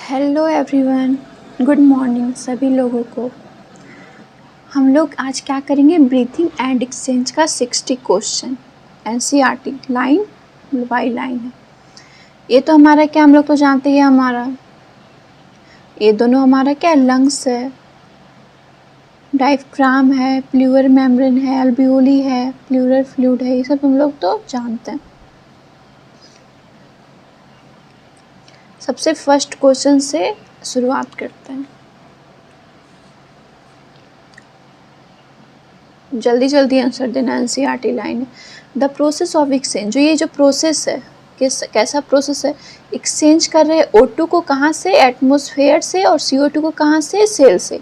Hello everyone, good morning सभी लोगों को। हम लोग आज क्या करेंगे, ब्रीथिंग एंड एक्सचेंज का 60 question NCERT line by line है। ये तो हमारा क्या, हम लोग तो जानते हैं हमारा ये दोनों हमारा क्या लंग्स है, डायफ्राम है, प्लूरल मेम्ब्रेन है, अल्वियोली है, प्लूरल फ्लूइड है, ये सब हम लोग तो जानते हैं। सबसे फर्स्ट क्वेश्चन से शुरुआत करते हैं। जल्दी जल्दी आंसर देना। एनसीईआरटी लाइन है द प्रोसेस ऑफ एक्सचेंज। जो ये जो प्रोसेस है कैसा प्रोसेस है, एक्सचेंज कर रहे हैं O2 को कहाँ से, एटमॉस्फेयर से, और CO2 को कहाँ से, सेल से।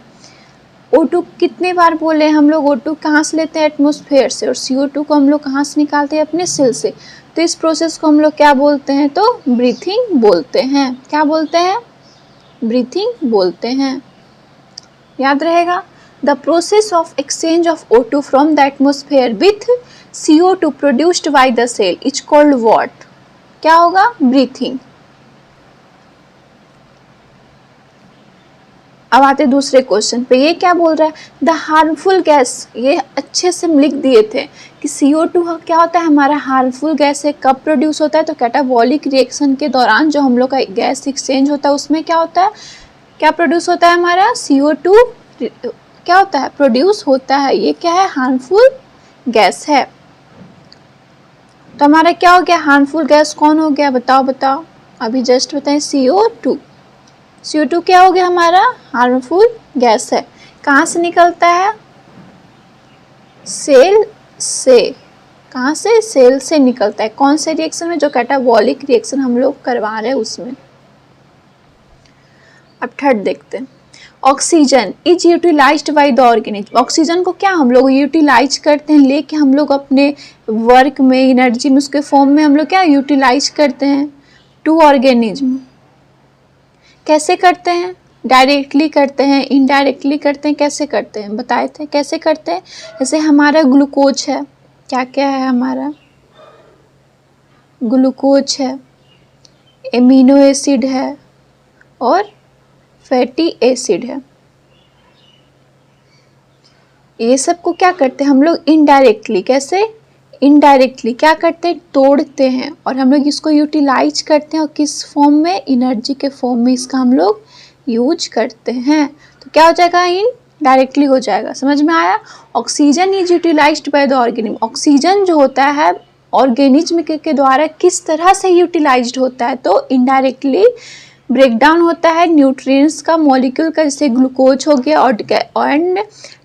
O2 कितने बार बोले हम लोग, O2 कहाँ से लेते हैं, एटमॉस्फेयर से, और CO2 को हम लोग कहाँ से निकालते हैं, अपने सेल से। तो इस प्रोसेस को हम लोग क्या बोलते हैं, तो ब्रीथिंग बोलते हैं। क्या बोलते हैं, ब्रीथिंग बोलते हैं, याद रहेगा। The process of exchange of O2 from the atmosphere with CO2 produced by the cell is called what. क्या होगा, ब्रीथिंग। अब आते दूसरे क्वेश्चन पे। ये क्या बोल रहा है, द हार्मफुल गैस। ये अच्छे से लिख दिए थे कि CO2 क्या होता है, हमारा हार्मफुल गैस है। कब प्रोड्यूस होता है, तो कैटाबॉलिक रिएक्शन के दौरान जो हम लोग का गैस एक्सचेंज होता है उसमें क्या होता है, क्या प्रोड्यूस होता है, हमारा CO2 क्या होता है, प्रोड्यूस होता है। ये क्या है, हार्मफुल गैस है। तो हमारा क्या हो गया, हार्मफुल गैस कौन हो गया, बताओ बताओ, अभी जस्ट बताएं। CO2 क्या हो गया, हमारा हार्मफुल गैस है। कहाँ से निकलता है, सेल से। कहाँ से, सेल से निकलता है। कौन से रिएक्शन में, जो कैटाबॉलिक रिएक्शन हम लोग करवा रहे हैं उसमें। अब थर्ड देखते हैं। Oxygen is utilised by the organism. Oxygen को क्या हम लोग यूटिलाइज करते हैं, लेके हम लोग अपने वर्क में, एनर्जी में, उसके फॉर्म में हम लोग क्या यूटिलाइज करते हैं टू ऑर्गेनिज्म। कैसे करते हैं, डायरेक्टली करते हैं, इनडायरेक्टली करते हैं, कैसे करते हैं बताए थे कैसे करते हैं। जैसे हमारा ग्लूकोज है, क्या क्या है हमारा, ग्लूकोज है, एमिनो एसिड है, और फैटी एसिड है। ये सब को क्या करते हैं हम लोग, इनडायरेक्टली। कैसे, इनडायरेक्टली क्या करते हैं, तोड़ते हैं, और हम लोग इसको यूटिलाइज करते हैं। और किस फॉर्म में, एनर्जी के फॉर्म में इसका हम लोग यूज करते हैं। तो क्या हो जाएगा, इनडायरेक्टली हो जाएगा। समझ में आया। Oxygen is utilised by the organism. Oxygen जो होता है ऑर्गेनिज्म के द्वारा किस तरह से यूटिलाइज्ड होता है, तो इनडायरेक्टली ब्रेकडाउन होता है न्यूट्रिएंट्स का, मॉलिक्यूल का, जैसे ग्लूकोज हो गया, और and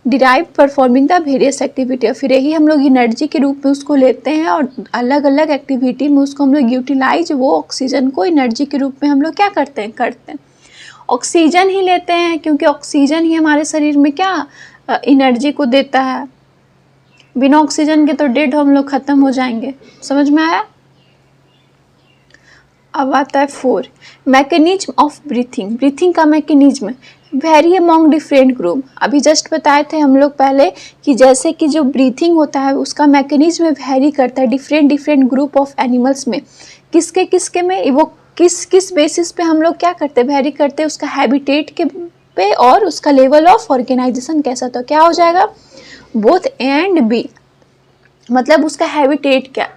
derive performing the various activity. और फिर यही हम लोग एनर्जी के रूप में उसको लेते हैं, और अलग अलग एक्टिविटी में उसको हम लोग यूटिलाइज, वो ऑक्सीजन को एनर्जी के रूप में हम लोग क्या करते हैं ऑक्सीजन ही लेते हैं, क्योंकि ऑक्सीजन ही हमारे शरीर में क्या एनर्जी को देता है। बिना ऑक्सीजन के तो डेड हम लोग खत्म हो जाएंगे। समझ में आया। अब आता है 4, मैकेनिज्म ऑफ ब्रीथिंग। ब्रीथिंग का mechanism very among different group. अभी जस्ट बताए थे हम लोग पहले कि जैसे कि जो ब्रीथिंग होता है उसका मैकेनिज्म वेरी करता है डिफरेंट ग्रुप ऑफ एनिमल्स में। किसके में, वो किस बेसिस पे हम लोग क्या करते हैं, वेरी करते हैं, उसका हैबिटेट के पे, और उसका लेवल ऑफ ऑर्गेनाइजेशन कैसा। तो क्या हो जाएगा, बोथ एंड बी। मतलब उसका हैबिटेट क्या,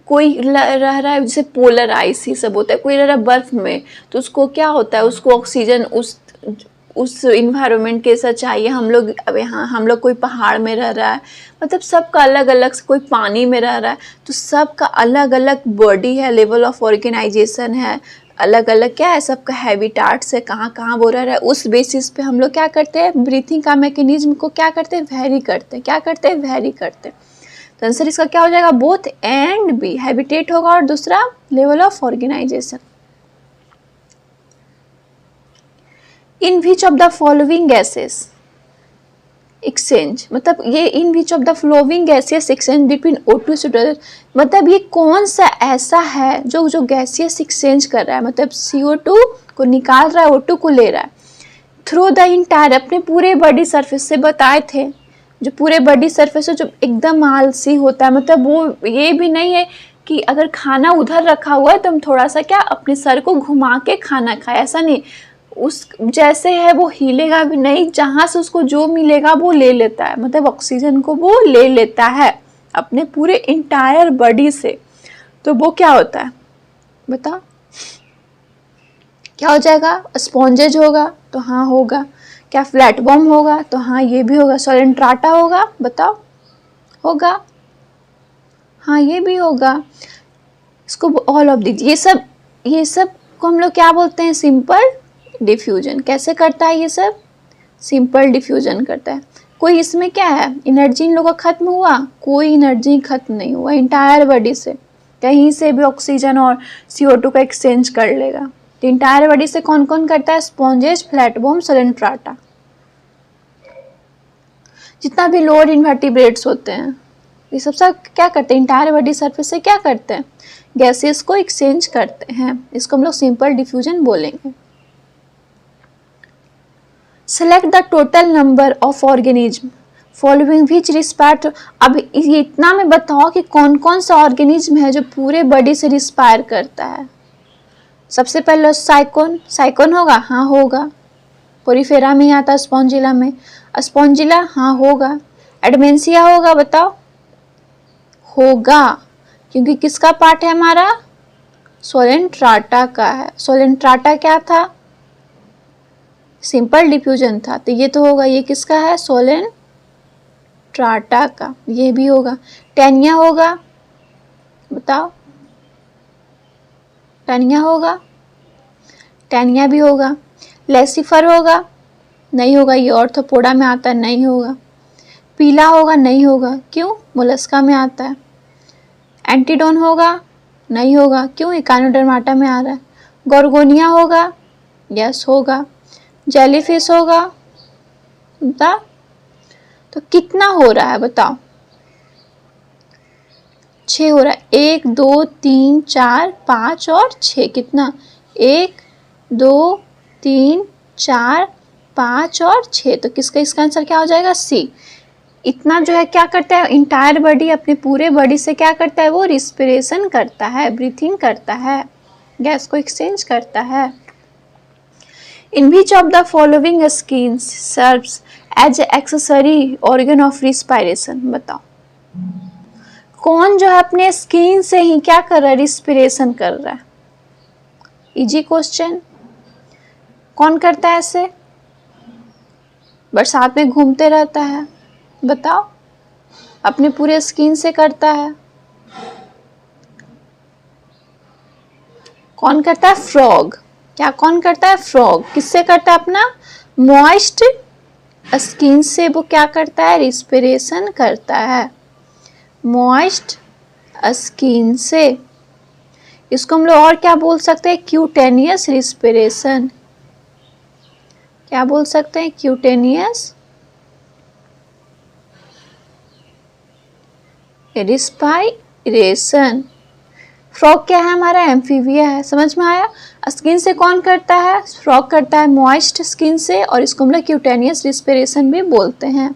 कोई रह रहा है जैसे पोलर आइस ही सब होता है, कोई रह रहा है बर्फ में, तो उसको क्या होता है, उसको ऑक्सीजन उस इन्वायरमेंट के साथ चाहिए। हम लोग अब यहाँ हम लोग कोई पहाड़ में रह रहा है, मतलब सबका अलग अलग, कोई पानी में रह रहा है, तो सबका अलग अलग बॉडी है, लेवल ऑफ ऑर्गेनाइजेशन है, अलग अलग क्या है, सबका हैबिटाट्स है, कहाँ कहाँ वो रह रहा है। उस बेसिस पे हम लोग क्या करते हैं, ब्रीथिंग का मैकेनिज्म को क्या करते हैं, वेरी करते हैं। क्या करते हैं, वेरी करते हैं। तो आंसर इसका क्या हो जाएगा, बोथ एंड बी। हैबिटेट होगा और दूसरा level of organisation. In which of the following gases exchange, मतलब ये in which of the flowing gaseous exchange between O2 मतलब ये कौन सा ऐसा है जो गैसियस एक्सचेंज कर रहा है, मतलब CO2 को निकाल रहा है, O2 को ले रहा है थ्रू द इंटायर, अपने पूरे बॉडी सरफेस से। बताए थे जो पूरे बॉडी सरफेस है, जो एकदम आलसी होता है, मतलब वो ये भी नहीं है कि अगर खाना उधर रखा हुआ है तो हम थोड़ा सा क्या अपने सर को घुमा के खाना खाए, ऐसा नहीं। उस जैसे है वो हिलेगा भी नहीं, जहाँ से उसको जो मिलेगा वो ले लेता है, मतलब ऑक्सीजन को वो ले लेता है अपने पूरे इंटायर बॉडी से। तो वो क्या होता है बताओ, क्या हो जाएगा? स्पॉन्जेज होगा तो हाँ होगा। क्या फ्लैटवर्म होगा? तो हाँ ये भी होगा। सोलेंट्राटा होगा? बताओ होगा, हाँ ये भी होगा। इसको ऑल ऑफ दीजिए। ये सब को हम लोग क्या बोलते हैं? Simple diffusion. कैसे करता है ये सब? सिंपल डिफ्यूजन करता है। कोई इसमें क्या है, एनर्जी इन लोगों का खत्म हुआ? कोई एनर्जी खत्म नहीं हुआ, इंटायर बॉडी से कहीं से भी ऑक्सीजन और CO2 का एक्सचेंज कर लेगा। तो इंटायर बॉडी से कौन कौन करता है? स्पॉन्जेज, फ्लैटवर्म, सोलेंट्राटा। जितना भी लोअर इन्वर्टिब्रेट्स होते हैं ये सब क्या करते हैं? इंटायर बॉडी सरफेस से क्या करते हैं? गैसेस को एक्सचेंज करते हैं। इसको हम लोग सिंपल डिफ्यूजन बोलेंगे। Select the total number of organism following which respire. अब ये इतना में बताओ कि कौन कौन सा ऑर्गेनिज्म है जो पूरे बॉडी से रिस्पायर करता है। सबसे पहले साइकोन होगा? हाँ होगा। पोरीफेरा में ही आता है, स्पॉन्जिला में। स्पॉन्जिला हाँ होगा। एडमेंसिया होगा? बताओ होगा, क्योंकि किसका पार्ट है हमारा? सोलेंट्राटा का है। सोलेंट्राटा क्या था? सिंपल डिफ्यूजन था, तो ये तो होगा। ये किसका है? सोलेंट्राटा का। ये भी होगा। टैनिया होगा? बताओ टैनिया होगा? टैनिया भी होगा। लेसिफर होगा? नहीं होगा, ये ऑर्थोपोडा में आता है, नहीं होगा। पीला होगा? नहीं होगा, क्यों? मोलस्का में आता है। एंटीडोन होगा? नहीं होगा, क्यों? इकानोडर्माटा में आ रहा है। गोर्गोनिया होगा? यस होगा। जेलीफिश होगा? बता। तो कितना हो रहा है बताओ? 6 हो रहा है। 1 2 3 4 5 और 6। कितना? 1 2 3 4 5 और 6। तो किसका इसका आंसर क्या हो जाएगा? सी। इतना जो है क्या करता है? इंटायर बॉडी अपने पूरे बॉडी से क्या करता है? वो रिस्पिरेशन करता है, ब्रीथिंग करता है, गैस को एक्सचेंज करता है। In which of the following skin serves as accessory organ of respiration. बताओ कौन जो है अपने स्किन से ही क्या कर रहा है? रिस्पिरेशन कर रहा है। Easy question. कौन करता है ऐसे? बरसात में घूमते रहता है, बताओ अपने पूरे स्किन से करता है। कौन करता है? फ्रॉग। क्या कौन करता है? फ्रॉग। किससे करता है? अपना मॉइस्ट स्किन से वो क्या करता है? रिस्पिरेशन करता है, मॉइस्ट स्किन से। इसको हम लोग और क्या बोल सकते हैं? Cutaneous respiration. क्या बोल सकते हैं? Cutaneous respiration. फ्रॉग क्या है हमारा? एम्फीबिया है। समझ में आया? स्किन से कौन करता है? फ्रॉग करता है मॉइस्ट स्किन से, और इसको हम लोग क्यूटेनियस रिस्पिरेशन भी बोलते हैं।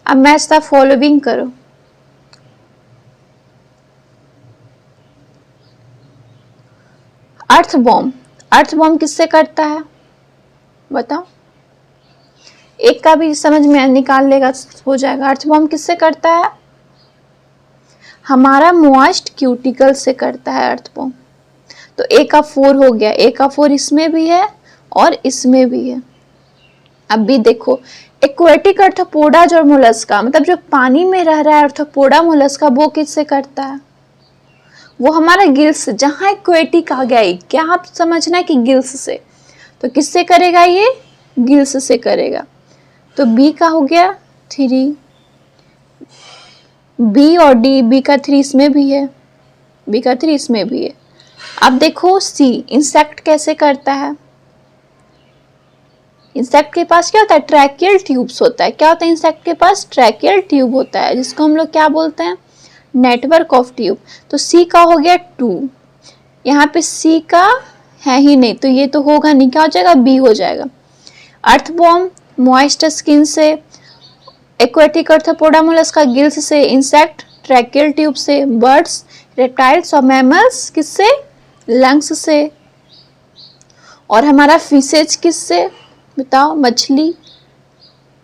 अब मैच द फॉलोइंग करो। अर्थ बॉम्ब। अर्थ बॉम्ब किससे करता है? बताओ। एक का भी समझ में निकाल लेगा हो जाएगा। अर्थ बॉम्ब किससे करता है? हमारा मॉइस्ट क्यूटिकल से करता है अर्थ बॉम्ब। तो A का 4 हो गया। A का 4 इसमें भी है और इसमें भी है। अब भी देखो, एक्वेटिक अर्थोपोडा जो मोलस्का, मतलब जो पानी में रह रहा है अर्थोपोडा मोलस्का, वो किससे करता है? वो हमारा गिल्स। जहाँ एक्वेटिक आ गया, क्या आप समझना है कि गिल्स से, तो किससे करेगा? ये गिल्स से करेगा। तो B का हो गया 3, B और D। B का 3 इसमें भी है, B का 3 इसमें भी है। अब देखो C, इंसेक्ट कैसे करता है? इंसेक्ट के पास क्या होता है? ट्रैकियल ट्यूब्स होता है। क्या होता है इंसेक्ट के पास? ट्रैकियल ट्यूब होता है, जिसको हम लोग क्या बोलते हैं? Network of tube. तो C का हो गया 2। यहाँ पे C का है ही नहीं, तो ये तो होगा नहीं। क्या हो जाएगा? B हो जाएगा। अर्थवॉर्म मॉइस्ट स्किन से, एक्वेटिक अर्थोपोडा मोलस्का गिल्स से, इंसेक्ट ट्रैकियल ट्यूब से, बर्ड्स रेप्टाइल्स और मैमल्स किससे? लंग्स से। और हमारा फिशेज किससे? बताओ, मछली,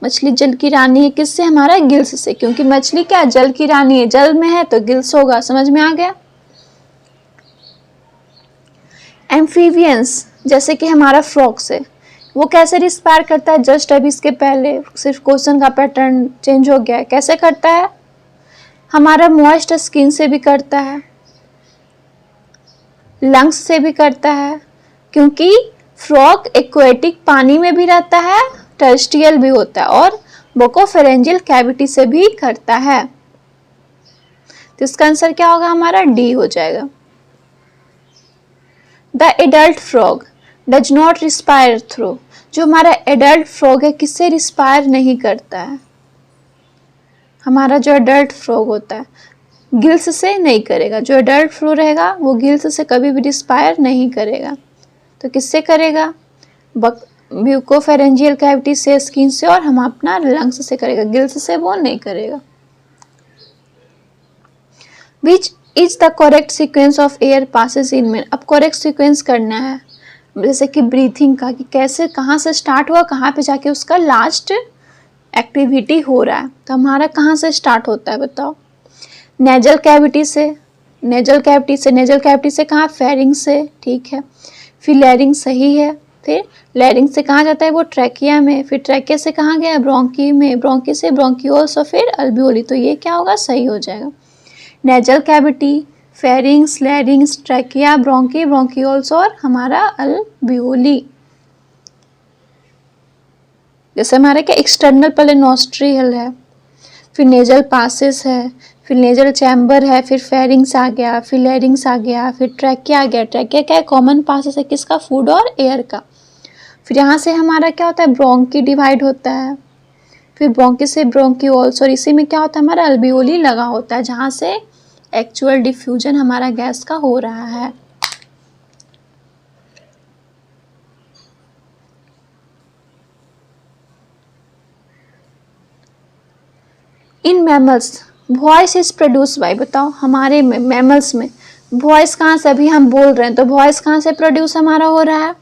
मछली जल की रानी है, किससे? हमारा गिल्स से, क्योंकि मछली क्या जल की रानी है, जल में है तो गिल्स होगा। समझ में आ गया? एम्फीबियंस जैसे कि हमारा फ्रॉग से, वो कैसे रिस्पायर करता है? जस्ट अभी इसके पहले सिर्फ क्वेश्चन का पैटर्न चेंज हो गया है। कैसे करता है? हमारा मॉइस्ट स्किन से भी करता है, लंग्स से भी करता है, क्योंकि फ्रॉग एक्वेटिक पानी में भी रहता है, टेरेस्ट्रियल भी होता है, और बोकोफेरेंजियल कैविटी से भी करता है। तो इसका आंसर क्या होगा? हमारा डी हो जाएगा। The adult frog does not respire through, जो हमारा एडल्ट फ्रॉग है किससे रिस्पायर नहीं करता है? हमारा जो एडल्ट फ्रॉग होता है गिल्स से नहीं करेगा। जो एडल्ट फ्रॉग रहेगा वो गिल्स से कभी भी रिस्पायर नहीं करेगा। तो किससे करेगा? म्यूकोफेरेंजियल कैविटी से, स्किन से, और हम अपना लंग्स से करेगा, गिल्स से वो नहीं करेगा। Which is the correct sequence of air passes in man. अब करेक्ट सीक्वेंस करना है, जैसे कि ब्रीथिंग का, कि कैसे कहाँ से स्टार्ट हुआ, कहाँ पे जाके उसका लास्ट एक्टिविटी हो रहा है। तो हमारा कहाँ से स्टार्ट होता है बताओ? नेजल कैविटी से, नेजल कैविटी से, नेजल कैविटी से कहाँ? फेरिंग से, ठीक है। फिर लैरिंग सही है, फिर लैरिंग से कहाँ जाता है? वो ट्रैकिया में, फिर ट्रैकिया से कहाँ गया? ब्रोंकी में, ब्रोंकी से ब्रोंकियोल्स और फिर अल्बियोली। तो ये क्या होगा? सही हो जाएगा। Nasal cavity, pharynx, लैरिंग्स, trachea, bronchi, bronchioles और हमारा अल्बियोली। जैसे हमारा क्या एक्सटर्नल पहले नॉस्ट्रियल है, फिर नेजल पासेस है, फिर नेजल चैम्बर है, फिर फेरिंग्स आ गया, फिर लैरिंग्स आ गया, फिर ट्रैकिया आ गया। ट्रैकिया क्या है? कॉमन पासेस है, किसका? फूड और एयर का। फिर यहाँ से हमारा क्या होता है? ब्रोंकी डिवाइड होता है, फिर ब्रोंकी से ब्रोंकियोल्स, और इसी में क्या होता है? हमारा अल्बियोली लगा होता है, जहाँ से एक्चुअल डिफ्यूजन हमारा गैस का हो रहा है। In mammals voice is produce by, बताओ हमारे मैमल्स में वॉइस कहाँ से? अभी हम बोल रहे हैं तो वॉइस कहाँ से प्रोड्यूस हमारा हो रहा है?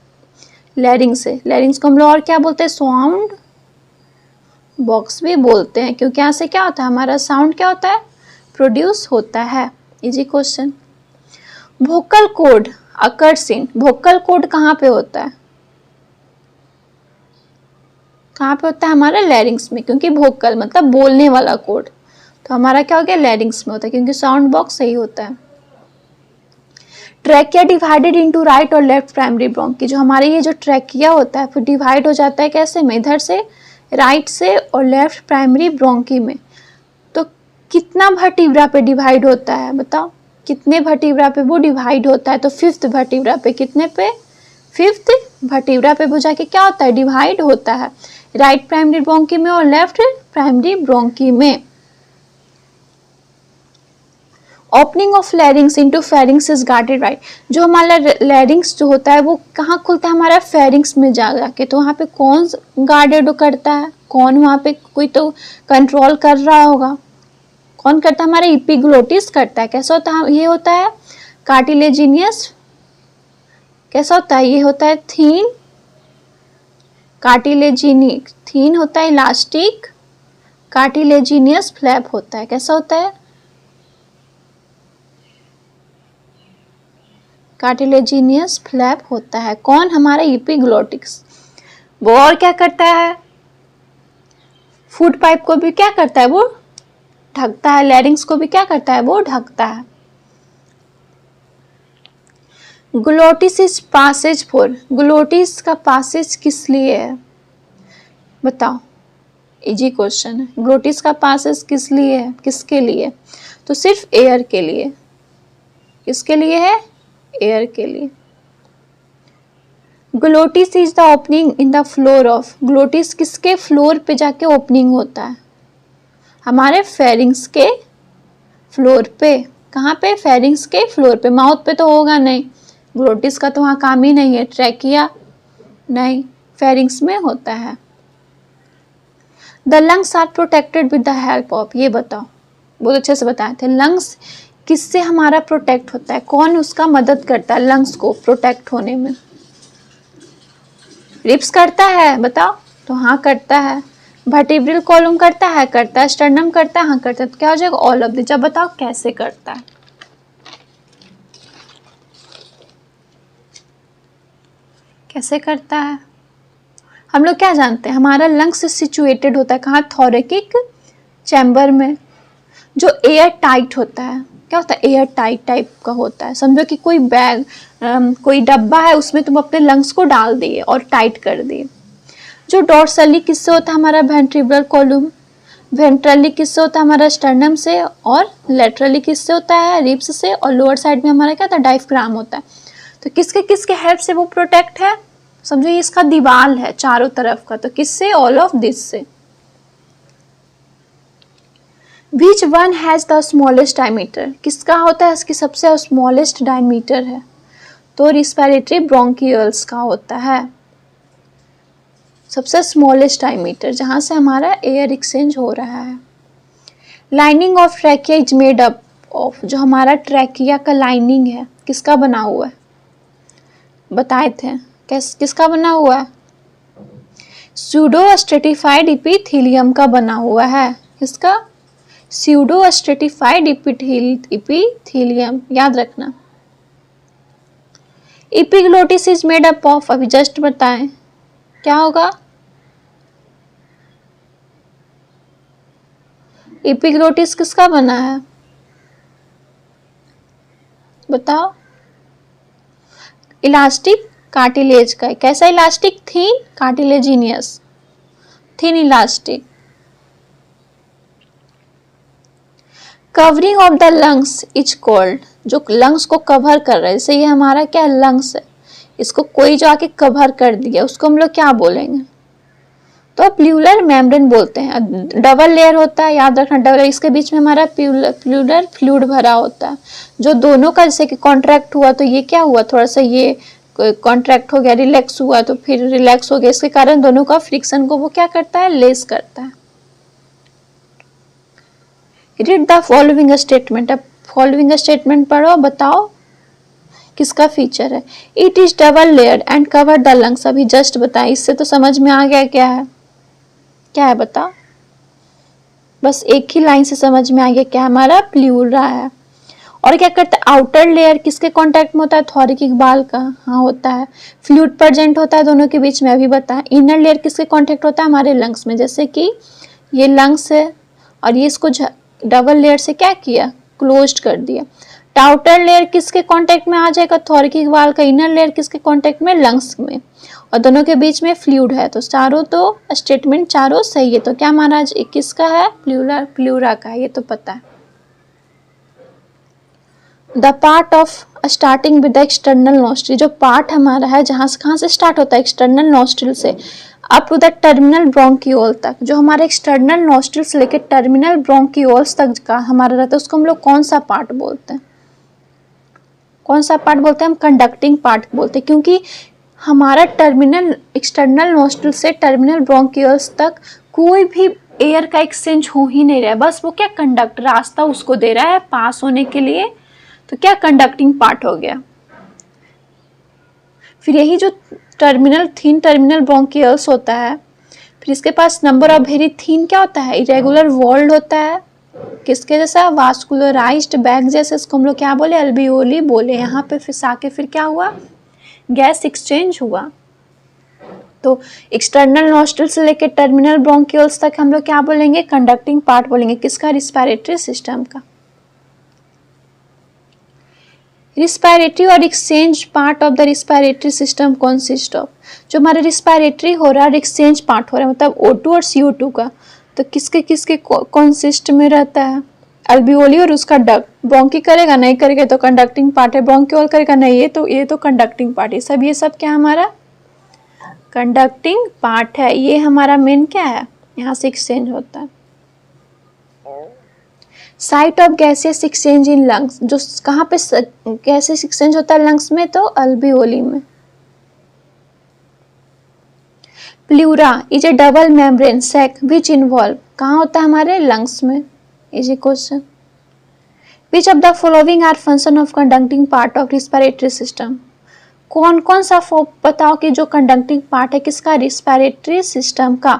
लैरिंग से। लैरिंग्स को हम लोग और क्या बोलते हैं? साउंड बॉक्स भी बोलते हैं, क्योंकि यहाँ से क्या होता है? हमारा साउंड क्या होता है? प्रोड्यूस होता है। Easy question. Vocal cord occurs in, vocal cord कहाँ पे होता है? कहाँ पे होता है? हमारा लैरिंग्स में, क्योंकि वोकल मतलब बोलने वाला कोड। तो हमारा क्या हो गया? लैरिंग्स में होता है, क्योंकि साउंड बॉक्स सही होता है। ट्रैकिया डिवाइडेड इनटू राइट और लेफ्ट प्राइमरी ब्रोंकी, जो हमारे ये जो ट्रैकिया होता है फिर डिवाइड हो जाता है कैसे में? इधर से राइट से और लेफ्ट प्राइमरी ब्रोंकी में। तो कितना वर्टिब्रा पे डिवाइड होता है बताओ? कितने वर्टिब्रा पे वो डिवाइड होता है? तो फिफ्थ वर्टिब्रा पे। कितने पे? फिफ्थ वर्टिब्रा पे वो जाके क्या होता है? डिवाइड होता है, राइट प्राइमरी ब्रोंकी में और लेफ्ट प्राइमरी ब्रोंकी में। Opening of लैरिंग्स into pharynx is guarded right, जो हमारा लैरिंग्स जो होता है वो कहाँ खुलता है? हमारा फेरिंग्स में जाके। तो वहाँ पे कौन गार्डेड करता है? कौन वहाँ पे? कोई तो कंट्रोल कर रहा होगा। कौन करता है? हमारा एपिग्लोटिस करता है। कैसा होता है? ये होता है कार्टिलेजिनियस। कैसा होता है? ये होता है थीन कार्टिलेजिनिक, थीन होता है, इलास्टिक कार्टिलेजिनियस फ्लैप होता है। कैसा होता है? कार्टिलेजिनियस फ्लैप होता है। कौन? हमारा एपिग्लोटिस। वो और क्या करता है? फूड पाइप को भी क्या करता है? वो ढकता है। लैरिंग्स को भी क्या करता है? वो ढकता है। Glottis is passage for, glottis का पासेज किस लिए है बताओ? इजी क्वेश्चन है। ग्लोटिस का पासेज किस लिए है? किसके लिए? तो सिर्फ एयर के लिए। किसके लिए है? एयर के लिए। Glottis is the opening in the floor of, glottis किसके फ्लोर पे जाके ओपनिंग होता है? हमारे फेरिंग्स के फ्लोर पे। कहाँ पे? फेरिंग्स के फ्लोर पे। माउथ पे तो होगा नहीं, ग्लोटिस का तो वहाँ काम ही नहीं है। ट्रैकिया नहीं, फेरिंग्स में होता है। The lungs are protected with the help of, ये बताओ, बहुत अच्छे से बताए थे। लंग्स किससे हमारा प्रोटेक्ट होता है, कौन उसका मदद करता है लंग्स को प्रोटेक्ट होने में? रिब्स करता है, बताओ। तो हाँ करता है। वर्टिब्रल कॉलम करता है, स्टर्नम करता है, हाँ करता है। तो क्या हो जाएगा? All of this. जब बताओ कैसे करता है, कैसे करता है? हम लोग क्या जानते हैं, हमारा लंग्स सिचुएटेड होता है कहाँ? थोरेकिक चैम्बर में, जो एयर टाइट होता है। क्या होता है? एयर टाइट टाइप का होता है। समझो कि कोई बैग, कोई डब्बा है, उसमें तुम अपने लंग्स को डाल दिए और टाइट कर दिए। जो डॉर्सली किससे होता है? हमारा वेंट्रिकुलर कॉलम। वेंट्रली किससे होता है? हमारा स्टर्नम से। और लेटरली किससे होता है? रिब्स से। और लोअर साइड में हमारा क्या होता है? डायफ्राम होता है। तो किसके किसके हेल्प से वो प्रोटेक्ट है? समझो ये इसका दीवार है चारों तरफ का, तो किससे? ऑल ऑफ दिस से। Which one has the smallest diameter? किसका होता है? इसकी सबसे स्मॉलेस्ट डायमीटर है, तो रिस्पिरेटरी ब्रोंकियल्स का होता है। सबसे स्मॉलेस्ट डायमीटर, जहाँ से हमारा एयर एक्सचेंज हो रहा है। Lining of trachea is made up of, जो हमारा ट्रैकिया का लाइनिंग है किसका बना हुआ है? बताए थे किसका बना हुआ है? स्यूडो स्ट्रेटिफाइड इपिथेलियम का बना हुआ है। किसका? स्यूडो स्ट्रेटिफाइड इपिथेलियम, याद रखना। Epiglottis is made up of, अभी जस्ट बताएं क्या होगा? एपिग्लोटिस किसका बना है? बताओ। इलास्टिक कार्टिलेज का। कैसा elastic? Thin cartilaginous, thin elastic. Covering of the lungs is called, जो लंग्स को कवर कर रहा है, जैसे ये हमारा क्या लंग्स है, इसको कोई जो आके कवर कर दिया उसको हम लोग क्या बोलेंगे? तो प्लूरल मेम्ब्रेन बोलते हैं। डबल लेयर होता है, याद रखना डबल, इसके बीच में हमारा प्लूरल फ्लूइड भरा होता है, जो दोनों का जैसे कि कॉन्ट्रैक्ट हुआ तो ये क्या हुआ? थोड़ा सा ये कॉन्ट्रैक्ट हो गया, रिलैक्स हुआ तो फिर रिलैक्स हो गया, इसके कारण दोनों का फ्रिक्शन को वो क्या करता है? लेस करता है। Read the following statement. अब फॉलोइंग स्टेटमेंट पढ़ो, बताओ किसका फीचर है? It is double layered and cover the lungs, अभी जस्ट बताएं, इससे तो समझ में आ गया क्या है? क्या है बताओ? बस एक ही लाइन से समझ में आ गया क्या? हमारा प्लूरा है। और क्या करता है? आउटर लेयर किसके कांटेक्ट में होता है? थोरिकिक बाल का, हाँ होता है। फ्लूइड प्रेजेंट होता है दोनों के बीच में, अभी बताएं। इनर लेयर किसके कांटेक्ट होता है? हमारे लंग्स में, जैसे कि ये लंग्स है और ये इसको डबल लेयर से क्या किया? क्लोज्ड कर दिया। आउटर लेयर किसके कांटेक्ट में आ जाएगा? थोरिकिक वाल का। इनर लेयर किसके कांटेक्ट में? लंग्स में। और दोनों के बीच में फ्लूइड है, तो चारों तो स्टेटमेंट चारों सही है। तो क्या महाराज किसका है? प्लूरा का है, ये तो पता है। The part of starting with the external nostril, जो पार्ट हमारा है जहाँ से कहाँ से स्टार्ट होता है? एक्सटर्नल नॉस्ट्रिल से up to the terminal bronchiole तक, जो हमारे एक्सटर्नल नॉस्ट्रिल से लेकर टर्मिनल ब्रोंकियोल्स तक का हमारा रहता है, उसको हम लोग कौन सा पार्ट बोलते हैं? कौन सा पार्ट बोलते हैं? हम कंडक्टिंग पार्ट बोलते हैं, क्योंकि हमारा टर्मिनल एक्सटर्नल नॉस्ट्रिल से टर्मिनल ब्रोंकियोल्स तक कोई भी एयर का एक्सचेंज हो ही नहीं रहा है, बस वो क्या कंडक्ट रास्ता उसको दे रहा है पास होने के लिए, तो क्या कंडक्टिंग पार्ट हो गया। फिर यही जो टर्मिनल थिन टर्मिनल ब्रोंकियल्स होता है, फिर इसके पास नंबर ऑफ वेरी थिन क्या होता है? इरेगुलर वॉल्ड होता है, किसके जैसा? वास्कुलराइज्ड बैग जैसे, इसको हम लोग क्या बोले? अल्बियोली बोले। यहाँ पे फिसा के फिर क्या हुआ? गैस एक्सचेंज हुआ। तो एक्सटर्नल नॉस्ट्रिल से लेकर टर्मिनल ब्रोंकियल्स तक हम लोग क्या बोलेंगे? कंडक्टिंग पार्ट बोलेंगे। किसका? रिस्पिरेटरी सिस्टम का। रिस्पिरेटरी और exchange part of the respiratory system consist of, जो हमारा रिस्पिरेटरी हो रहा है और एक्सचेंज पार्ट हो रहा है, मतलब O2 और CO2 का, तो किसके किसके कंसिस्ट में रहता है? अल्बियोली और उसका डक्ट। ब्रोंकी करेगा नहीं करेगा तो कंडक्टिंग पार्ट है, ब्रोंकियोल करेगा नहीं, ये तो कंडक्टिंग पार्ट है। ये सब क्या हमारा कंडक्टिंग पार्ट है। ये हमारा मेन क्या है? यहाँ से एक्सचेंज होता है। Site of gaseous exchange in lungs, जो कहाँ पे गैसियस एक्सचेंज होता है लंग्स में? तो अल्बियोली में। Pleura is a double membrane sac which involve, कहाँ होता है? हमारे लंग्स में। Is a question. Which of the following are function of conducting part of respiratory system, कौन कौन सा बताओ कि जो कंडक्टिंग पार्ट है किसका, रिस्पिरेटरी सिस्टम का।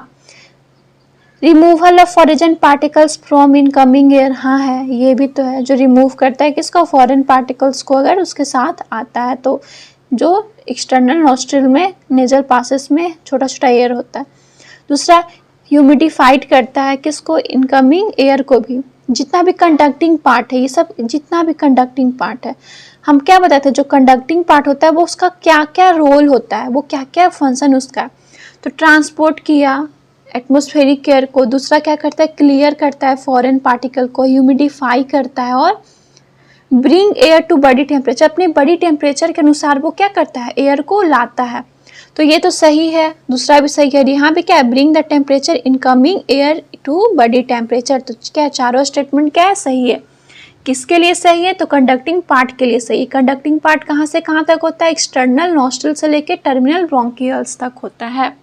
Removal of foreign particles from incoming air, हाँ है, ये भी तो है, जो रिमूव करता है किसको, फॉरेन पार्टिकल्स को अगर उसके साथ आता है तो, जो एक्सटर्नल नॉस्ट्रिल में नेजल पासेस में छोटा छोटा एयर होता है। दूसरा ह्यूमिडिफाइड करता है किसको, इनकमिंग एयर को भी। जितना भी कंडक्टिंग पार्ट है, ये सब जितना भी कंडक्टिंग पार्ट है, हम क्या बताते हैं, जो कंडक्टिंग पार्ट होता है वो उसका क्या क्या रोल होता है, वो क्या क्या फंक्शन उसका। तो ट्रांसपोर्ट किया एटमॉस्फेरिक एयर को, दूसरा क्या करता है, क्लियर करता है फॉरेन पार्टिकल को, ह्यूमिडिफाई करता है, और bring air to body temperature, अपने बॉडी टेम्परेचर के अनुसार वो क्या करता है, एयर को लाता है। तो ये तो सही है, दूसरा भी सही है। यहाँ पे क्या है, bring the temperature incoming air to body temperature, तो क्या चारों स्टेटमेंट क्या है, सही है। किसके लिए सही है, तो कंडक्टिंग पार्ट के लिए सही है। कंडक्टिंग पार्ट कहाँ से कहाँ तक होता है, एक्सटर्नल नॉस्ट्रिल से लेकर टर्मिनल ब्रोंकियल्स तक होता है।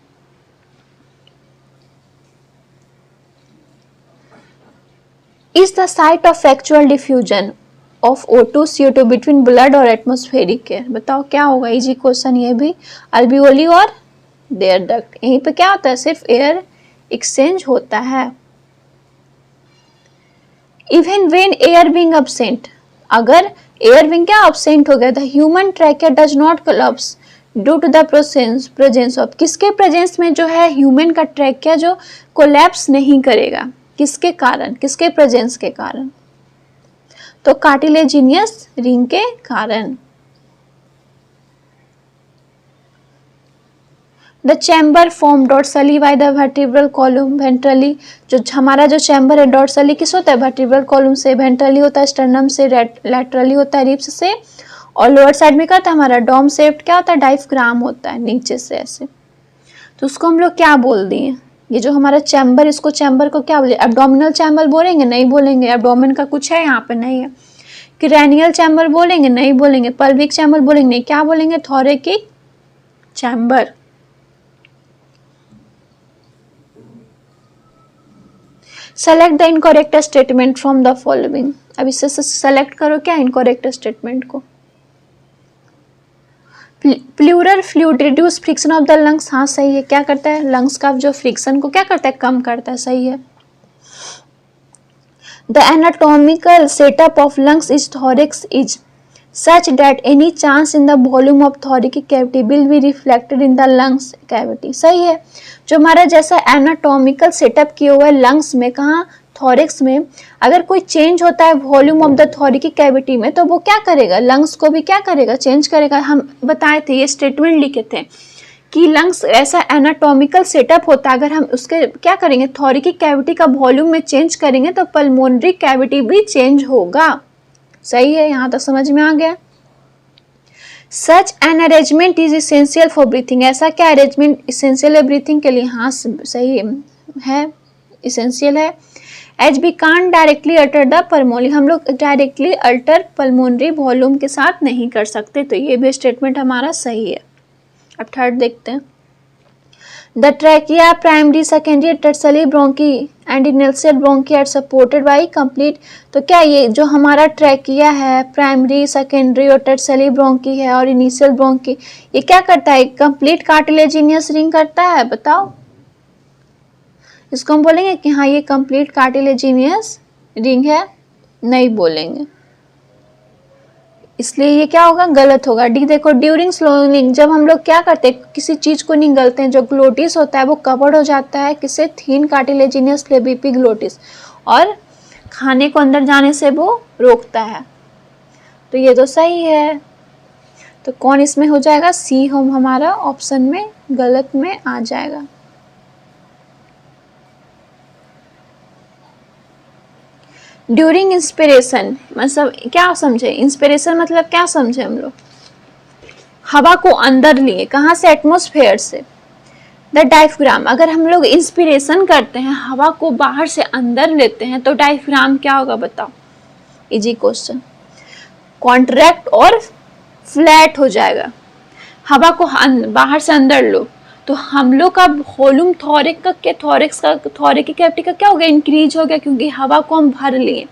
Is the site of actual diffusion of O2 CO2 between blood और एटमॉस्फेरिक एयर, बताओ क्या होगा, इजी क्वेश्चन ये भी। अल्वियोली और एयर डक्ट, यहीं पे क्या होता है, सिर्फ एयर एक्सचेंज होता है। Even when air being absent, अगर एयर बीइंग क्या एब्सेंट हो गया, the human trachea does not collapse due to the presence of, किसके प्रेजेंस में जो है ह्यूमन का ट्रैकिया जो कोलैप्स नहीं करेगा, किसके कारण, किसके प्रेजेंस के कारण, तो कार्टिलेजिनियस रिंग के कारण। The chamber form dorsally by the vertebral column, ventrally, जो हमारा जो चैम्बर है डॉर्सली किस होता है, वर्टिब्रल कॉलम से, वेंट्रली होता है स्टर्नम से, लैटरली होता है रिब्स से, और लोअर साइड में क्या होता है हमारा डोम शेप्ड क्या होता है, डायफ्राम होता है नीचे से ऐसे। तो उसको हम लोग क्या बोल दिए, ये जो हमारा चैम्बर, इसको चैम्बर को क्या बोले, एब्डोमिनल चैम्बर बोलेंगे, नहीं बोलेंगे, एब्डोमेन का कुछ है यहाँ पे नहीं है। क्रैनियल चैम्बर बोलेंगे, नहीं बोलेंगे। पल्विक चैम्बर बोलेंगे, नहीं, क्या बोलेंगे, थोरेकिक chamber. Select the incorrect statement from the following, अब इससे सेलेक्ट करो क्या इनकरेक्ट स्टेटमेंट को। Pleural fluid reduce friction of the lungs, हाँ सही है, क्या करता है, लंग्स का जो फ्रिक्शन को क्या करता है, कम करता है, सही है। The anatomical setup of lungs is thorax is such that any chance in the volume of थोरेकिक cavity will be reflected in the lungs cavity, सही है। जो हमारा जैसा एनाटॉमिकल सेटअप किया हुआ है लंग्स में, कहाँ, थोरेक्स में, अगर कोई चेंज होता है वॉल्यूम ऑफ द थोरेकिक कैविटी में तो वो क्या करेगा, लंग्स को भी क्या करेगा, चेंज करेगा। हम बताए थे, ये स्टेटमेंट लिखे थे कि लंग्स ऐसा एनाटॉमिकल सेटअप होता है, अगर हम उसके क्या करेंगे, थोरेकिक कैविटी का वॉल्यूम में चेंज करेंगे तो पल्मोनरी कैविटी भी चेंज होगा, सही है, यहाँ तक समझ में आ गया। Such an arrangement is essential for breathing, ऐसा क्या अरेंजमेंट इसेंशियल है ब्रीथिंग के लिए, हाँ सही है, इसेंशियल है। As we can't directly alter the pulmonary, हम लोग डायरेक्टली अल्टर पल्मोनरी वॉल्यूम के साथ नहीं कर सकते, तो ये भी स्टेटमेंट हमारा सही है। अब थर्ड देखते हैं। The trachea primary secondary tertiary bronchi and inertial bronchi are supported by complete, तो क्या ये जो हमारा ट्रैकिया है, प्राइमरी सेकेंडरी और टर्सरी ब्रोंकी है और इनिशियल ब्रोंकी, ये क्या करता है, कंप्लीट कार्टिलेजिनियस रिंग करता है, बताओ। इसको हम बोलेंगे कि हाँ ये कंप्लीट कार्टिलेजिनियस रिंग है, नहीं बोलेंगे, इसलिए ये क्या होगा, गलत होगा। डी देखो, ड्यूरिंग स्लोइंग, जब हम लोग क्या करते हैं, किसी चीज को निगलते हैं, जो ग्लोटिस होता है वो कवर्ड हो जाता है किससे, थीन कार्टिलेजिनियस लेबिपी ग्लोटिस, और खाने को अंदर जाने से वो रोकता है, तो ये तो सही है। तो कौन इसमें हो जाएगा, सी होम हमारा ऑप्शन में गलत में आ जाएगा। ड्यूरिंग इंस्पिरेशन मतलब क्या समझे, इंस्पिरेशन मतलब क्या समझे हम लोग, हवा को अंदर लिए, कहाँ से, एटमॉस्फेयर से। द डायफ्राम, अगर हम लोग इंस्पिरेशन करते हैं, हवा को बाहर से अंदर लेते हैं, तो डायफ्राम क्या होगा, बताओ, इजी क्वेश्चन, कॉन्ट्रैक्ट और फ्लैट हो जाएगा। हवा को बाहर से अंदर लो तो हम लोग का वॉल्यूम थोरेक्स का कैविटी का क्या हो गया, इंक्रीज हो गया, क्योंकि हवा को हम भर लिए।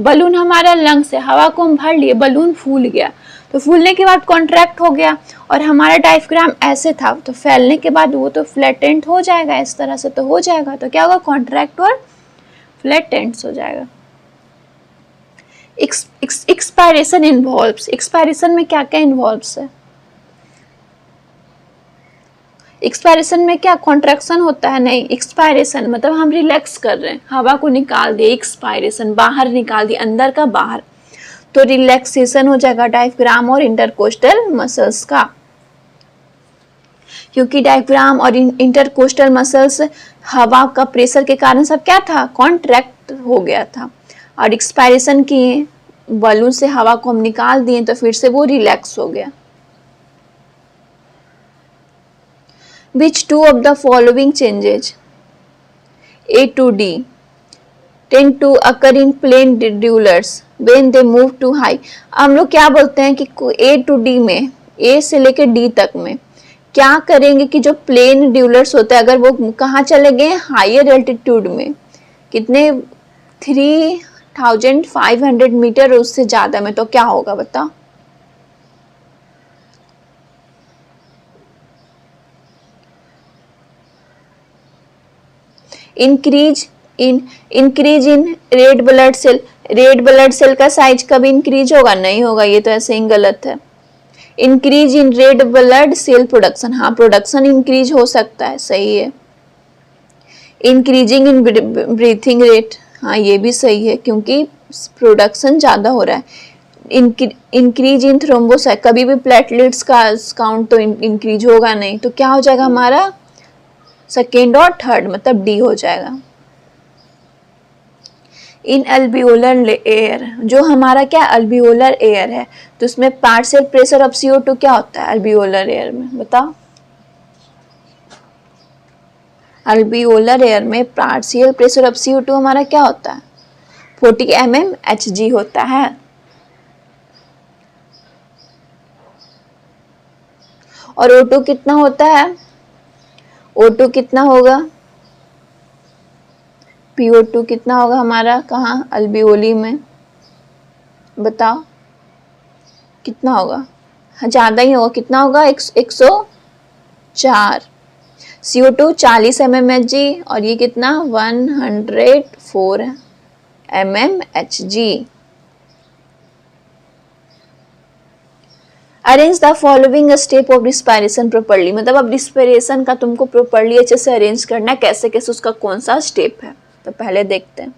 बलून हमारा लंग्स है, हवा को हम भर लिए, बलून फूल गया, तो फूलने के बाद कॉन्ट्रैक्ट हो गया, और हमारा डायफ्राम ऐसे था, तो फैलने के बाद वो तो फ्लैटेंट हो जाएगा, इस तरह से तो हो जाएगा, तो क्या होगा, कॉन्ट्रैक्ट और फ्लैटेंट हो जाएगा। एक्सपायरेशन इन्वॉल्व्स, एक्सपायरेशन में क्या क्या इन्वॉल्व्स है, एक्सपायरेशन में क्या कॉन्ट्रैक्शन होता है, नहीं, एक्सपायरेशन मतलब हम रिलैक्स कर रहे हैं, हवा को निकाल दिए, एक्सपायरेशन बाहर निकाल दिए, अंदर का बाहर, तो रिलैक्सेशन हो जाएगा डायफ्राम और इंटरकोस्टल मसल्स का, क्योंकि डायफ्राम और इंटरकोस्टल मसल्स हवा का प्रेशर के कारण सब क्या था, कॉन्ट्रैक्ट हो गया था, और एक्सपायरेशन किए, बलून से हवा को हम निकाल दिए, तो फिर से वो रिलैक्स हो गया। Which two of the following changes A to D tend to occur in plane dwellers when they move too high? हम लोग क्या बोलते हैं कि A to D में, A से लेकर D तक में क्या करेंगे कि जो प्लेन ड्यूलर्स होते हैं, अगर वो कहाँ चले गए, हायर एल्टीट्यूड में, कितने 3500 मीटर उससे ज़्यादा में, तो क्या होगा बताओ, increase in red blood cell, red blood cell का साइज कभी इंक्रीज होगा, नहीं होगा, ये तो ऐसे ही गलत है। Increase in red blood cell production, हाँ प्रोडक्शन इंक्रीज हो सकता है, सही है। इंक्रीजिंग इन ब्रीथिंग रेट, हाँ ये भी सही है, क्योंकि प्रोडक्शन ज़्यादा हो रहा है। इंक्रीज इन थ्रोम्बोसाइट, कभी भी प्लेटलेट्स का काउंट तो इंक्रीज होगा नहीं, तो क्या हो जाएगा हमारा, सेकेंड और थर्ड, मतलब डी हो जाएगा। इन अल्बियोलर एयर, जो हमारा क्या अल्बियोलर एयर है, तो उसमें पार्शियल प्रेशर ऑफ CO2 क्या होता है अल्बियोलर एयर में, बताओ, अल्बियोलर एयर में पार्शियल प्रेशर ऑफ CO2 हमारा क्या होता है, 40 mmHg होता है। और O2 कितना होता है, O2 कितना होगा, PO2 कितना होगा हमारा, कहाँ, अल्बियोली में, बताओ कितना होगा, ज़्यादा ही होगा, कितना होगा, 104, CO2 40 mmHg, और ये कितना 104 mmHg। Arrange the following step of respiration properly, मतलब अब रिस्पायरेशन का तुमको प्रॉपर्ली अच्छे से अरेंज करना है, कैसे कैसे उसका कौन सा स्टेप है, तो पहले देखते हैं।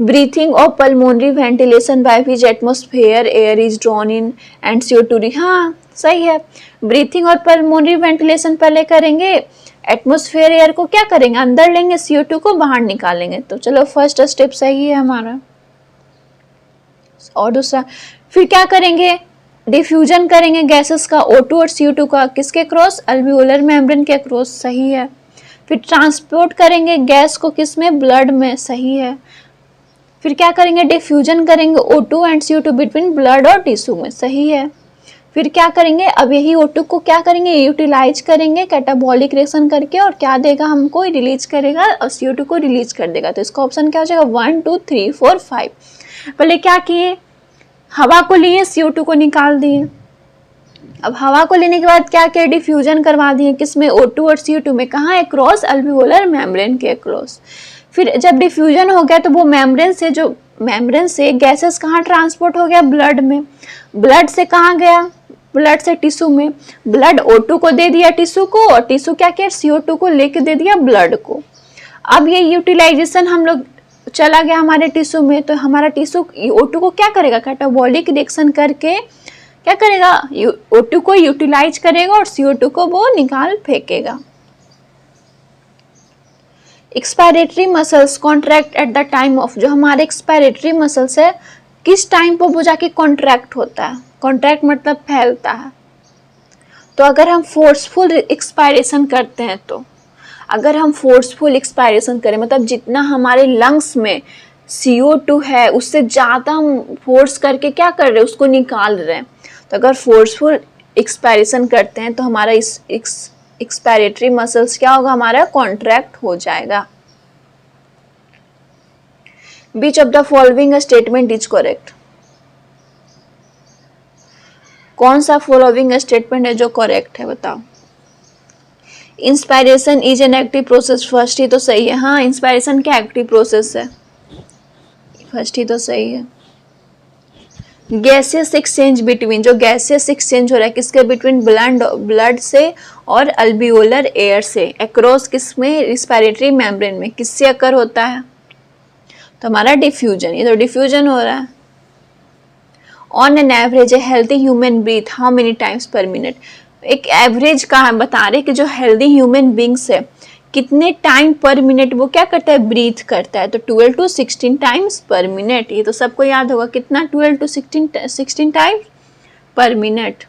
ब्रीथिंग और pulmonary ventilation by which atmosphere air is drawn in and CO2, हाँ सही है, ब्रीथिंग और पल्मोनरी वेंटिलेशन पहले करेंगे, एटमॉस्फेयर एयर को क्या करेंगे, अंदर लेंगे, CO2 को बाहर निकालेंगे, तो चलो फर्स्ट स्टेप सही है हमारा। और दूसरा, फिर क्या करेंगे, डिफ्यूजन करेंगे गैसेस का, O2 और CO2 का, किसके क्रॉस, अल्वियोलर मेम्ब्रेन के क्रॉस, सही है। फिर ट्रांसपोर्ट करेंगे गैस को किसमें, ब्लड में, सही है। फिर क्या करेंगे, डिफ्यूजन करेंगे O2 and CO2 between blood और टिश्यू में, सही है। फिर क्या करेंगे, अब यही O2 को क्या करेंगे, यूटिलाइज करेंगे कैटाबॉलिक रिएक्शन करके, और क्या देगा हमको, रिलीज करेगा, और CO2 को रिलीज कर देगा, तो इसका ऑप्शन क्या हो जाएगा, 1 2 3 4 5। पहले क्या किए, हवा को लिए, CO2 को निकाल दिए, अब हवा को लेने के बाद क्या किया, डिफ्यूजन करवा दिए, किसमें, O2 और CO2 में, कहाँ है, क्रॉस अल्वियोलर मेम्ब्रेन के क्रॉस। फिर जब डिफ्यूजन हो गया तो वो मेम्ब्रेन से गैसेस कहाँ ट्रांसपोर्ट हो गया, ब्लड में, ब्लड से कहाँ गया, ब्लड से टिश्यू में, ब्लड O2 को दे दिया टिश्यू को, और टिश्यू क्या किया, CO2 को लेके दे दिया ब्लड को। अब ये यूटिलाइजेशन हम लोग चला गया हमारे टिश्यू में, तो हमारा टिश्यू O2 को क्या करेगा, कैटाबॉलिक रिएक्शन करके क्या करेगा, O2 को यूटिलाइज करेगा और CO2 को वो निकाल फेंकेगा। Expiratory muscles contract at the time of, जो हमारे एक्सपायरेटरी मसल्स है किस टाइम पर वो जाके कॉन्ट्रैक्ट होता है, कॉन्ट्रैक्ट मतलब फैलता है। तो अगर हम फोर्सफुल एक्सपायरेशन करते हैं, तो अगर हम फोर्सफुल एक्सपायरेशन करें, मतलब जितना हमारे लंग्स में CO2 है उससे ज़्यादा हम फोर्स करके क्या कर रहे हैं, उसको निकाल रहे हैं, तो अगर फोर्सफुल एक्सपायरेशन करते हैं तो हमारा इस एक्सपायरेटरी मसल्स क्या होगा, हमारा कॉन्ट्रैक्ट हो जाएगा। Which of the following statement is correct. कौन सा फॉलोइंग स्टेटमेंट है जो करेक्ट है, बताओ। Inspiration is an active process, first ही तो सही है। हाँ, इंस्पायरेशन क्या एक्टिव प्रोसेस है, फर्स्ट ही तो सही है। गैसियस एक्सचेंज बिटवीन, जो गैसियस एक्सचेंज हो रहा है किसके बिटवीन, ब्लड से और अल्बियोलर एयर से अक्रॉस किसमें, रिस्पायरेटरी मेम्ब्रेन में, किससे अकर होता है, तो हमारा डिफ्यूजन, ये तो डिफ्यूजन हो रहा है। On an average a healthy human breathe how many times per minute, एक एवरेज का हम बता रहे कि जो हेल्दी ह्यूमन बींग्स है कितने टाइम पर मिनट वो क्या करता है, ब्रीथ करता है, तो 12 to 16 टाइम्स पर मिनट, ये तो सबको याद होगा कितना, 12 to 16 times per minute.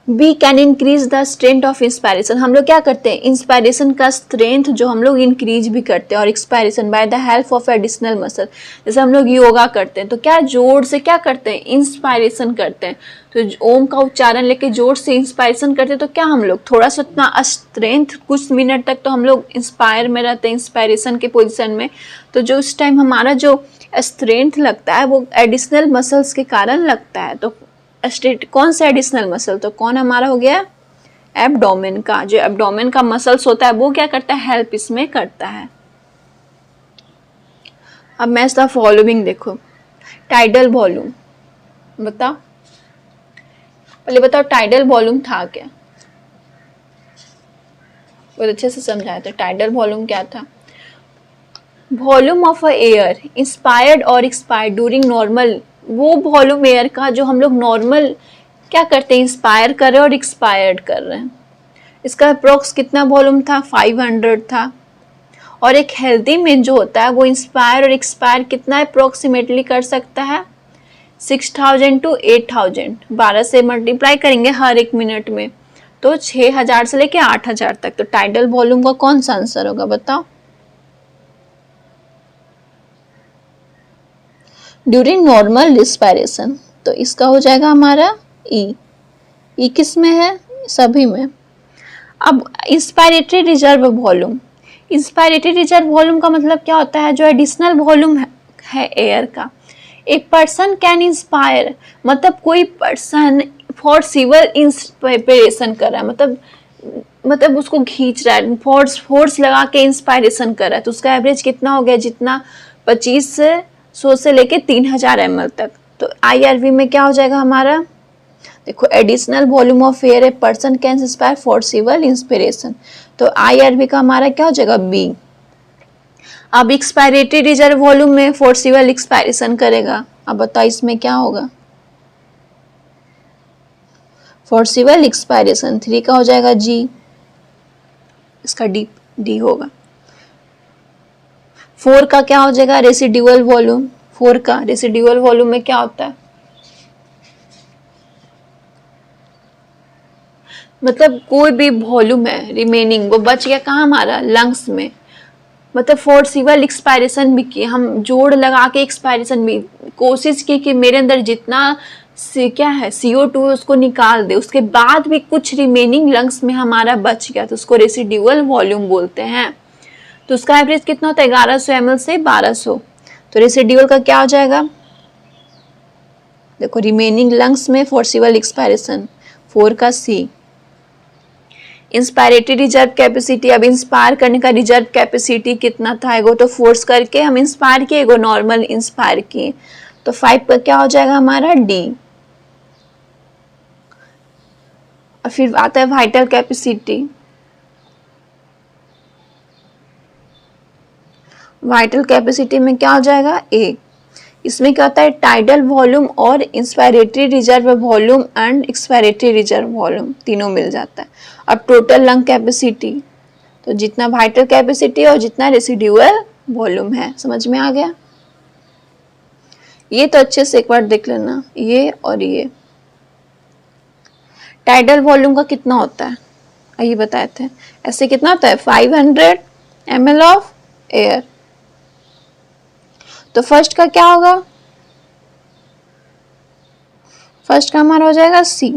We can increase the strength of inspiration, हम लोग क्या करते हैं, इंस्पायरेशन का स्ट्रेंथ जो हम लोग इंक्रीज भी करते हैं, और expiration by the help of additional muscle, जैसे हम लोग योगा करते हैं तो क्या जोर से क्या करते हैं, इंस्पायरेशन करते हैं, तो ओम का उच्चारण लेके जोर से इंस्पायरेशन करते हैं, तो क्या हम लोग थोड़ा सा उतना स्ट्रेंथ कुछ मिनट तक तो हम लोग इंस्पायर में रहते हैं, इंस्पायरेशन के पोजिशन में, तो जो उस टाइम हमारा जो स्ट्रेंथ लगता है वो एडिशनल मसल्स के कारण लगता है। तो कौन सा एडिशनल मसल, तो कौन हमारा हो गया, एब्डोमेन का, जो एब्डोमेन का मसल्स होता है वो क्या करता है, हेल्प इसमें करता है। अब मैच द फॉलोइंग देखो, टाइडल वॉल्यूम, बताओ पहले बताओ टाइडल वॉल्यूम था क्या, बहुत अच्छे से समझाया था। टाइडल वॉल्यूम क्या था, volume of a air inspired और एक्सपायर्ड ड्यूरिंग नॉर्मल, वो वॉल्यूम एयर का जो हम लोग नॉर्मल क्या करते हैं, इंस्पायर कर रहे हैं और एक्सपायर्ड कर रहे हैं, इसका अप्रोक्स कितना वॉल्यूम था, 500 था। और एक हेल्दी में जो होता है वो इंस्पायर और एक्सपायर कितना अप्रोक्सीमेटली कर सकता है, 6000 to 8000, 12 से मल्टीप्लाई करेंगे हर एक मिनट में, तो 6000 से लेके 8000 तक। तो टाइडल वॉल्यूम का कौन सा आंसर होगा, बताओ। ड्यूरिंग नॉर्मल रिस्पायरेशन, तो इसका हो जाएगा हमारा ई किस में है, सभी में। अब inspiratory reserve volume, inspiratory reserve volume का मतलब क्या होता है, जो एडिशनल वॉल्यूम है एयर का। एक पर्सन कैन इंस्पायर, मतलब कोई पर्सन फोर्सिबल इंस्पायरेशन कर रहा है, मतलब उसको खींच रहा है, फोर्स लगा के इंस्पायरेशन कर रहा है, तो उसका एवरेज कितना हो गया, जितना 2500 से लेके 3000 ml तक। तो IRV में क्या हो जाएगा हमारा, देखो additional volume of air a person can inspire forcible inspiration, तो IRV का हमारा क्या हो जाएगा, बी। अब एक्सपायरेटरी रिजर्व वॉल्यूम में फोर्सिबल एक्सपायरेशन करेगा, अब बताओ इसमें क्या होगा, फोर्सिबल एक्सपायरेशन 3 का हो जाएगा जी, इसका डी होगा। 4 का क्या हो जाएगा, रेसिडुअल वॉल्यूम, 4 का रेसिडुअल वॉल्यूम में क्या होता है, मतलब कोई भी वॉल्यूम है रिमेनिंग वो बच गया कहाँ हमारा, लंग्स में, मतलब फोर्सिबल एक्सपायरेशन भी किए, हम जोड़ लगा के एक्सपायरेशन भी कोशिश की कि मेरे अंदर जितना क्या है CO2 उसको निकाल दे, उसके बाद भी कुछ रिमेनिंग लंग्स में हमारा बच गया, तो उसको रेसिडुअल वॉल्यूम बोलते हैं। तो उसका एवरेज कितना होता है, 1100 ml से 1200, तो रेसिडुअल का क्या हो जाएगा, देखो रिमेनिंग लंग्स में फोर्सिबल एक्सपायरेशन, 4 का सी। इंस्पायरेटरी रिजर्व कैपेसिटी, अब इंस्पायर करने का रिजर्व कैपेसिटी कितना था, एगो तो फोर्स करके हम इंस्पायर किए, एगो नॉर्मल इंस्पायर किए, तो 5 का क्या हो जाएगा हमारा, डी। और फिर आता है वाइटल कैपेसिटी, वाइटल कैपेसिटी में क्या हो जाएगा, ए। इसमें क्या होता है, टाइडल वॉल्यूम और inspiratory reserve volume and expiratory reserve volume तीनों मिल जाता है। अब टोटल लंग कैपेसिटी, तो जितना वाइटल कैपेसिटी और जितना रेसिडुअल वॉल्यूम है, समझ में आ गया। ये तो अच्छे से एक बार देख लेना, ये और ये टाइडल वॉल्यूम का कितना होता है, ये बताए थे, ऐसे कितना होता है, 500 ml ऑफ एयर। तो फर्स्ट का क्या होगा, फर्स्ट का हमारा हो जाएगा सी।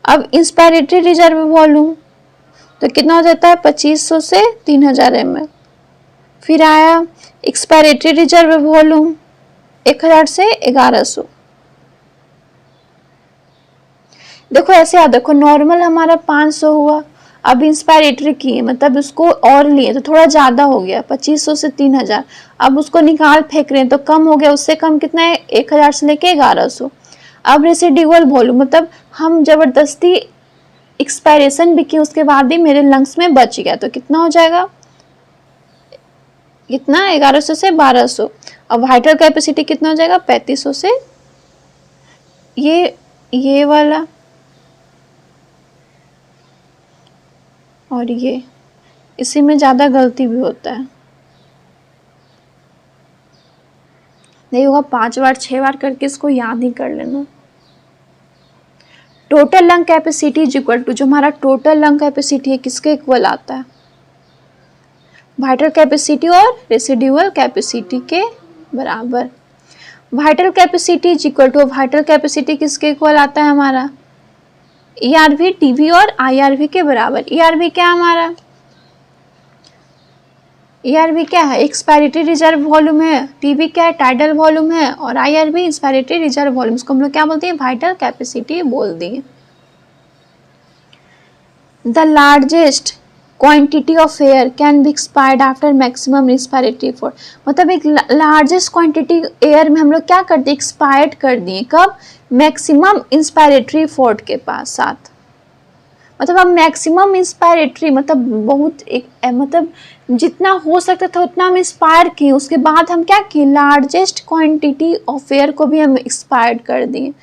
अब इंस्पायरेटरी रिजर्व वॉल्यूम तो कितना हो जाता है, 2500 से 3000 ml, फिर आया एक्सपायरेटरी रिजर्व वॉल्यूम 1000 से 1100। देखो ऐसे याद रखो, नॉर्मल हमारा 500 हुआ, अब इंस्पायरेटरी किए मतलब उसको और लिए तो थोड़ा ज़्यादा हो गया, 2500 से 3000। अब उसको निकाल फेंक रहे हैं तो कम हो गया, उससे कम कितना है, 1000 से लेके 1100। अब रेसिडुअल वॉल्यूम मतलब हम जबरदस्ती एक्सपायरेशन भी किए, उसके बाद भी मेरे लंग्स में बच गया, तो कितना हो जाएगा, कितना 1100 से 1200। अब वाइटल कैपेसिटी कितना हो जाएगा, 3500 से ये वाला और ये, इसी में ज़्यादा गलती भी होता है, नहीं होगा 5 बार 6 बार करके इसको याद ही कर लेना। Total lung capacity is equal to, जो हमारा टोटल लंग कैपेसिटी है किसके इक्वल आता है, वाइटल कैपेसिटी और रेसिडुअल कैपेसिटी के बराबर। Vital capacity is equal to, vital capacity किसके इक्वल आता है हमारा, ERV TV और IRV के बराबर। ERV क्या हमारा, ERV क्या है, एक्सपायरेटरी रिजर्व वॉल्यूम है, TV क्या है, टाइडल वॉल्यूम है, और IRV इंस्पायरेटरी रिजर्व वॉल्यूम, इसको हम लोग क्या बोलते हैं, वाइटल कैपेसिटी बोल दिए। The largest quantity of air can be expired after maximum inspiratory force, मतलब एक लार्जेस्ट क्वांटिटी एयर में हम लोग क्या करते हैं, एक्सपायर्ड कर दिए, कब, मैक्सिमम इंस्पायरेटरी फोर्स के पास साथ, मतलब हम मैक्सिमम इंस्पायरेटरी मतलब बहुत एक मतलब जितना हो सकता था उतना हम इंस्पायर किए, उसके बाद हम क्या किए, लार्जेस्ट क्वांटिटी ऑफ एयर को भी हम एक्सपायर्ड कर दिए,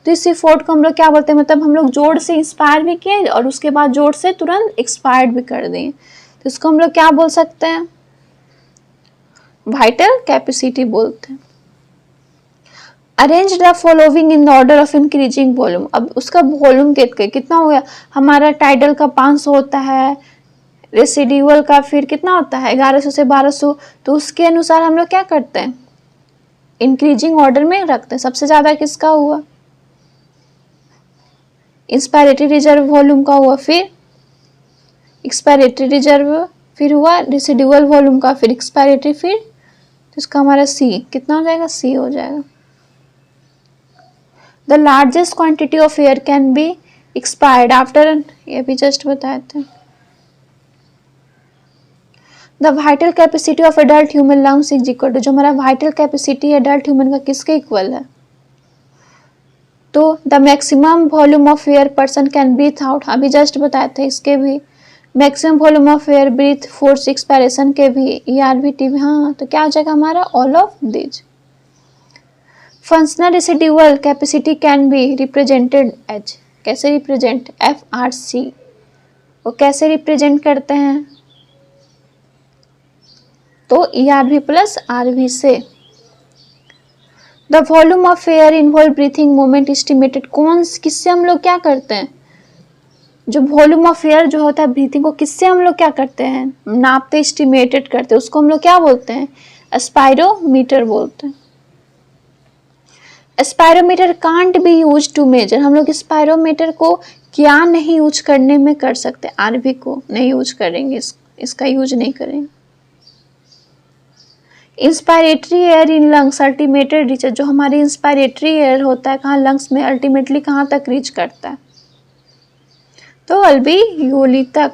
तो इस फोर्स को हम लोग क्या बोलते हैं, मतलब हम लोग जोर से इंस्पायर भी किए और उसके बाद जोर से तुरंत एक्सपायर्ड भी कर दिए, तो इसको हम लोग क्या बोल सकते हैं, वाइटल कैपेसिटी बोलते हैं। Arrange the following in the order of increasing volume, अब उसका वॉल्यूम कितना हो गया, हमारा टाइडल का 500 होता है, रेसिडुअल का फिर कितना होता है 1100 से 1200, तो उसके अनुसार हम लोग क्या करते हैं, इंक्रीजिंग ऑर्डर में रखते हैं। सबसे ज़्यादा किसका हुआ, इंस्पायरेटरी रिजर्व वॉल्यूम का हुआ, फिर एक्सपायरेटरी रिजर्व, फिर हुआ रेसिडुअल वॉल्यूम का, फिर एक्सपायरेटरी, फिर तो इसका हमारा C कितना हो जाएगा, C हो जाएगा। The largest quantity of air can be expired after, ये भी जस्ट बताए थे। The vital capacity of adult human lungs is equal to, जो हमारा वाइटल कैपेसिटी एडल्ट ह्यूमन का किसके इक्वल है, तो the maximum volume of air person can breathe out, अभी जस्ट बताए थे, इसके भी maximum volume of air breath force expiration के भी, ERV TV, हाँ तो क्या हो जाएगा हमारा, all of this. Functional residual capacity can be represented as, कैसे रिप्रेजेंट, FRC, वो कैसे रिप्रेजेंट करते हैं, तो ERV प्लस RV से। The volume of air involve breathing movement estimated, कौन किससे हम लोग क्या करते हैं, जो वॉल्यूम ऑफ एयर जो होता है ब्रीथिंग को किससे हम लोग क्या करते हैं, नापते, एस्टिमेटेड करते हैं, उसको हम लोग क्या बोलते हैं, स्पायरोमीटर बोलते हैं। Spirometer can't be use to measure, हम लोग स्पायरोमीटर को क्या नहीं यूज करने में कर सकते, RV को नहीं यूज करेंगे, इसका यूज नहीं करेंगे। Inspiratory air in lungs ultimately reach, जो हमारी इंस्पायरेटरी एयर होता है कहाँ, लंग्स में, अल्टीमेटली कहाँ तक रीच करता है, तो अल्वीयोली तक,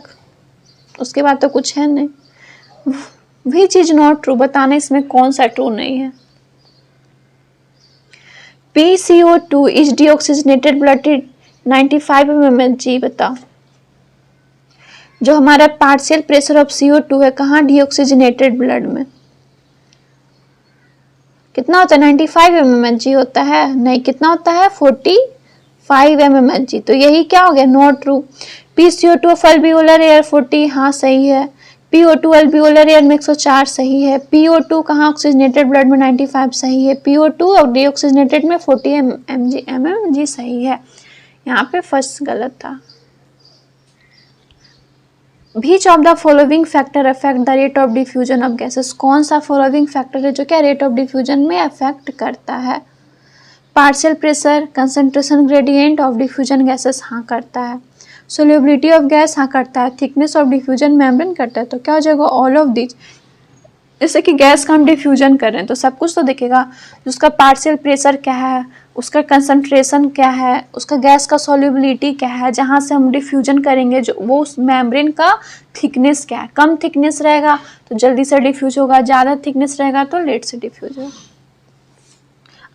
उसके बाद तो कुछ है नहीं। विच इज नॉट ट्रू, बताना इसमें कौन सा ट्रू नहीं है। PCO2 is deoxygenated blood 95 mmHg, बताओ जो हमारा पार्शियल प्रेशर ऑफ CO2 है कहाँ, डीऑक्सीजनेटेड ब्लड में कितना होता है, 95 mmHg होता है, नहीं कितना होता है, 45 mmHg, तो यही क्या हो गया, not true. PCO2 of alveolar air 40, हाँ सही है। PO2 अल्वियोलर एयर में 104 सही है। PO2 कहाँ ऑक्सीजनेटेड ब्लड में 95 सही है। PO2 और डीऑक्सीजनेटेड में 40 mmHg सही है। यहाँ पे फर्स्ट गलत था। Which of the following factor affect the rate of diffusion of gases, कौन सा फॉलोइंग फैक्टर है जो क्या रेट ऑफ डिफ्यूजन में अफेक्ट करता है। Partial pressure, concentration gradient of diffusion gases, हाँ करता है। सोल्यूबिलिटी ऑफ गैस, हाँ करता है। थिकनेस ऑफ डिफ्यूजन मेम्ब्रेन करता है। तो क्या हो जाएगा, ऑल ऑफ दिस। जैसे कि गैस का हम डिफ्यूजन कर रहे हैं तो सब कुछ तो दिखेगा, उसका पार्शियल प्रेशर क्या है, उसका कंसंट्रेशन क्या है, उसका गैस का सॉल्युबिलिटी क्या है, जहाँ से हम डिफ्यूजन करेंगे जो वो उस मेम्ब्रेन का थिकनेस क्या है। कम थिकनेस रहेगा तो जल्दी से डिफ्यूज होगा, ज़्यादा थिकनेस रहेगा तो लेट से डिफ्यूज होगा।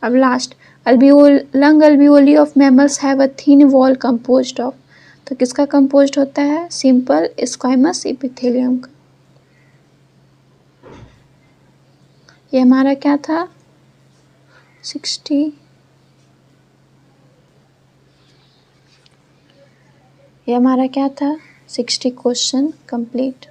अब last, lung alveoli of mammals have a thin wall composed of, तो किसका कंपोज्ड होता है, सिंपल स्क्वाइमस एपिथेलियम का। ये हमारा क्या था 60, ये हमारा क्या था 60 क्वेश्चन कंप्लीट।